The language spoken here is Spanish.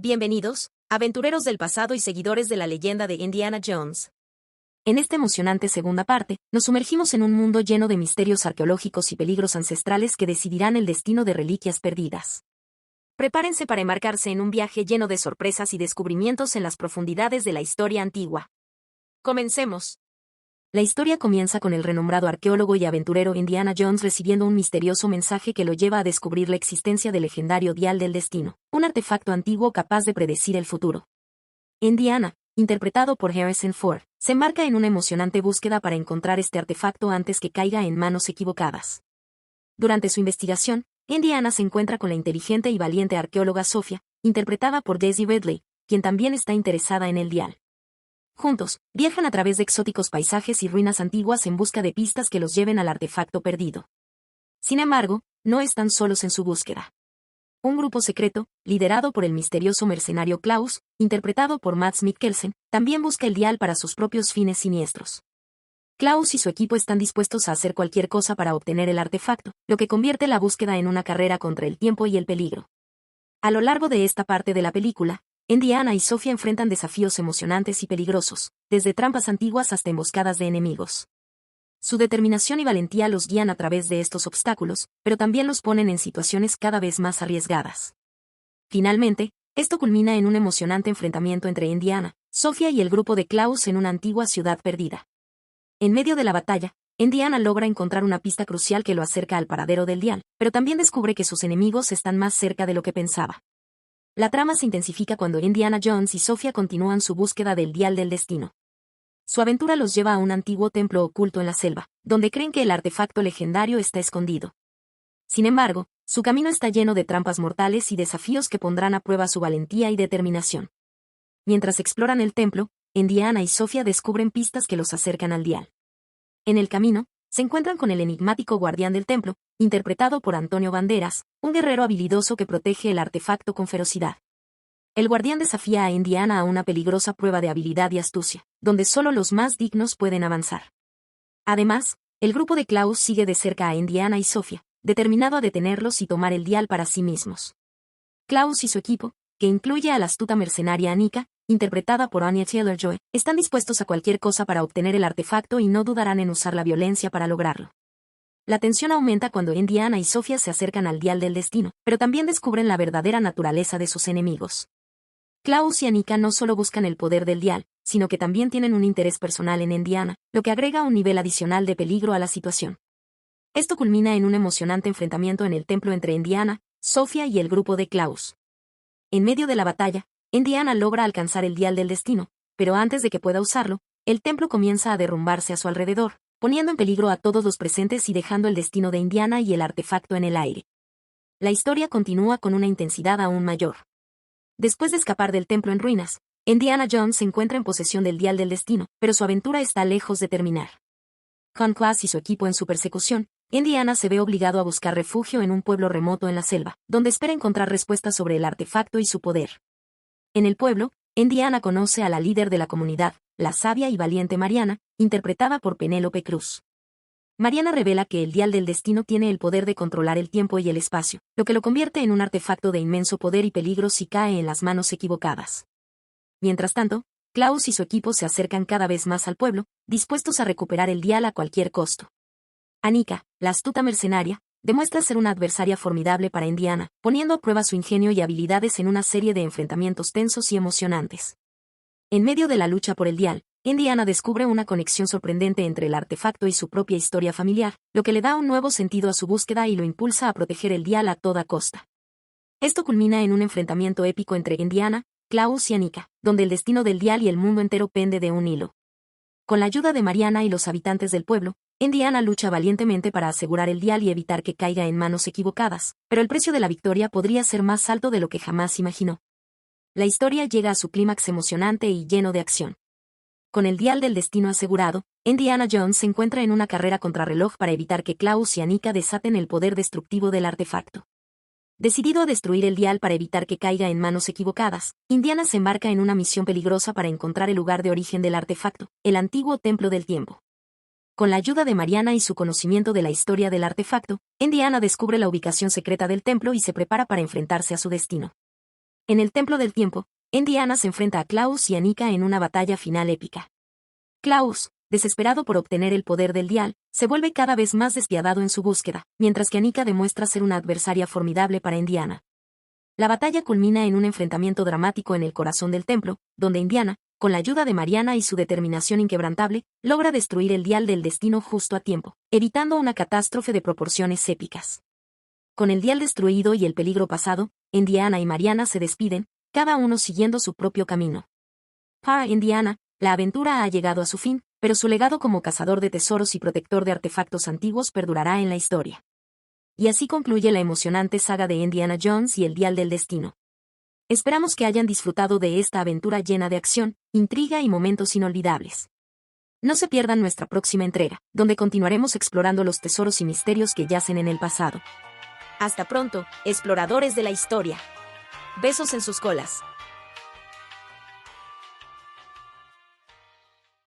Bienvenidos, aventureros del pasado y seguidores de la leyenda de Indiana Jones. En esta emocionante segunda parte, nos sumergimos en un mundo lleno de misterios arqueológicos y peligros ancestrales que decidirán el destino de reliquias perdidas. Prepárense para embarcarse en un viaje lleno de sorpresas y descubrimientos en las profundidades de la historia antigua. Comencemos. La historia comienza con el renombrado arqueólogo y aventurero Indiana Jones recibiendo un misterioso mensaje que lo lleva a descubrir la existencia del legendario Dial del Destino, un artefacto antiguo capaz de predecir el futuro. Indiana, interpretado por Harrison Ford, se embarca en una emocionante búsqueda para encontrar este artefacto antes que caiga en manos equivocadas. Durante su investigación, Indiana se encuentra con la inteligente y valiente arqueóloga Sophia, interpretada por Daisy Ridley, quien también está interesada en el Dial. Juntos, viajan a través de exóticos paisajes y ruinas antiguas en busca de pistas que los lleven al artefacto perdido. Sin embargo, no están solos en su búsqueda. Un grupo secreto, liderado por el misterioso mercenario Klaus, interpretado por Mads Mikkelsen, también busca el Dial para sus propios fines siniestros. Klaus y su equipo están dispuestos a hacer cualquier cosa para obtener el artefacto, lo que convierte la búsqueda en una carrera contra el tiempo y el peligro. A lo largo de esta parte de la película, Indiana y Sophia enfrentan desafíos emocionantes y peligrosos, desde trampas antiguas hasta emboscadas de enemigos. Su determinación y valentía los guían a través de estos obstáculos, pero también los ponen en situaciones cada vez más arriesgadas. Finalmente, esto culmina en un emocionante enfrentamiento entre Indiana, Sophia y el grupo de Klaus en una antigua ciudad perdida. En medio de la batalla, Indiana logra encontrar una pista crucial que lo acerca al paradero del Dial, pero también descubre que sus enemigos están más cerca de lo que pensaba. La trama se intensifica cuando Indiana Jones y Sophia continúan su búsqueda del Dial del Destino. Su aventura los lleva a un antiguo templo oculto en la selva, donde creen que el artefacto legendario está escondido. Sin embargo, su camino está lleno de trampas mortales y desafíos que pondrán a prueba su valentía y determinación. Mientras exploran el templo, Indiana y Sophia descubren pistas que los acercan al Dial. En el camino, se encuentran con el enigmático guardián del templo, interpretado por Antonio Banderas, un guerrero habilidoso que protege el artefacto con ferocidad. El guardián desafía a Indiana a una peligrosa prueba de habilidad y astucia, donde solo los más dignos pueden avanzar. Además, el grupo de Klaus sigue de cerca a Indiana y Sophia, determinado a detenerlos y tomar el Dial para sí mismos. Klaus y su equipo, que incluye a la astuta mercenaria Annika, interpretada por Anya Taylor-Joy, están dispuestos a cualquier cosa para obtener el artefacto y no dudarán en usar la violencia para lograrlo. La tensión aumenta cuando Indiana y Sophia se acercan al Dial del Destino, pero también descubren la verdadera naturaleza de sus enemigos. Klaus y Annika no solo buscan el poder del Dial, sino que también tienen un interés personal en Indiana, lo que agrega un nivel adicional de peligro a la situación. Esto culmina en un emocionante enfrentamiento en el templo entre Indiana, Sophia y el grupo de Klaus. En medio de la batalla, Indiana logra alcanzar el Dial del Destino, pero antes de que pueda usarlo, el templo comienza a derrumbarse a su alrededor, poniendo en peligro a todos los presentes y dejando el destino de Indiana y el artefacto en el aire. La historia continúa con una intensidad aún mayor. Después de escapar del templo en ruinas, Indiana Jones se encuentra en posesión del Dial del Destino, pero su aventura está lejos de terminar. Con Klaus y su equipo en su persecución, Indiana se ve obligado a buscar refugio en un pueblo remoto en la selva, donde espera encontrar respuestas sobre el artefacto y su poder. En el pueblo, Indiana conoce a la líder de la comunidad, la sabia y valiente Mariana, interpretada por Penélope Cruz. Mariana revela que el Dial del Destino tiene el poder de controlar el tiempo y el espacio, lo que lo convierte en un artefacto de inmenso poder y peligro si cae en las manos equivocadas. Mientras tanto, Klaus y su equipo se acercan cada vez más al pueblo, dispuestos a recuperar el Dial a cualquier costo. Annika, la astuta mercenaria, demuestra ser una adversaria formidable para Indiana, poniendo a prueba su ingenio y habilidades en una serie de enfrentamientos tensos y emocionantes. En medio de la lucha por el Dial, Indiana descubre una conexión sorprendente entre el artefacto y su propia historia familiar, lo que le da un nuevo sentido a su búsqueda y lo impulsa a proteger el Dial a toda costa. Esto culmina en un enfrentamiento épico entre Indiana, Klaus y Annika, donde el destino del Dial y el mundo entero pende de un hilo. Con la ayuda de Mariana y los habitantes del pueblo, Indiana lucha valientemente para asegurar el Dial y evitar que caiga en manos equivocadas, pero el precio de la victoria podría ser más alto de lo que jamás imaginó. La historia llega a su clímax emocionante y lleno de acción. Con el Dial del Destino asegurado, Indiana Jones se encuentra en una carrera contrarreloj para evitar que Klaus y Annika desaten el poder destructivo del artefacto. Decidido a destruir el Dial para evitar que caiga en manos equivocadas, Indiana se embarca en una misión peligrosa para encontrar el lugar de origen del artefacto, el antiguo Templo del Tiempo. Con la ayuda de Mariana y su conocimiento de la historia del artefacto, Indiana descubre la ubicación secreta del templo y se prepara para enfrentarse a su destino. En el Templo del Tiempo, Indiana se enfrenta a Klaus y Annika en una batalla final épica. Klaus, desesperado por obtener el poder del Dial, se vuelve cada vez más despiadado en su búsqueda, mientras que Annika demuestra ser una adversaria formidable para Indiana. La batalla culmina en un enfrentamiento dramático en el corazón del templo, donde Indiana, con la ayuda de Mariana y su determinación inquebrantable, logra destruir el Dial del Destino justo a tiempo, evitando una catástrofe de proporciones épicas. Con el Dial destruido y el peligro pasado, Indiana y Mariana se despiden, cada uno siguiendo su propio camino. Para Indiana, la aventura ha llegado a su fin, pero su legado como cazador de tesoros y protector de artefactos antiguos perdurará en la historia. Y así concluye la emocionante saga de Indiana Jones y el Dial del Destino. Esperamos que hayan disfrutado de esta aventura llena de acción, intriga y momentos inolvidables. No se pierdan nuestra próxima entrega, donde continuaremos explorando los tesoros y misterios que yacen en el pasado. Hasta pronto, exploradores de la historia. Besos en sus colas.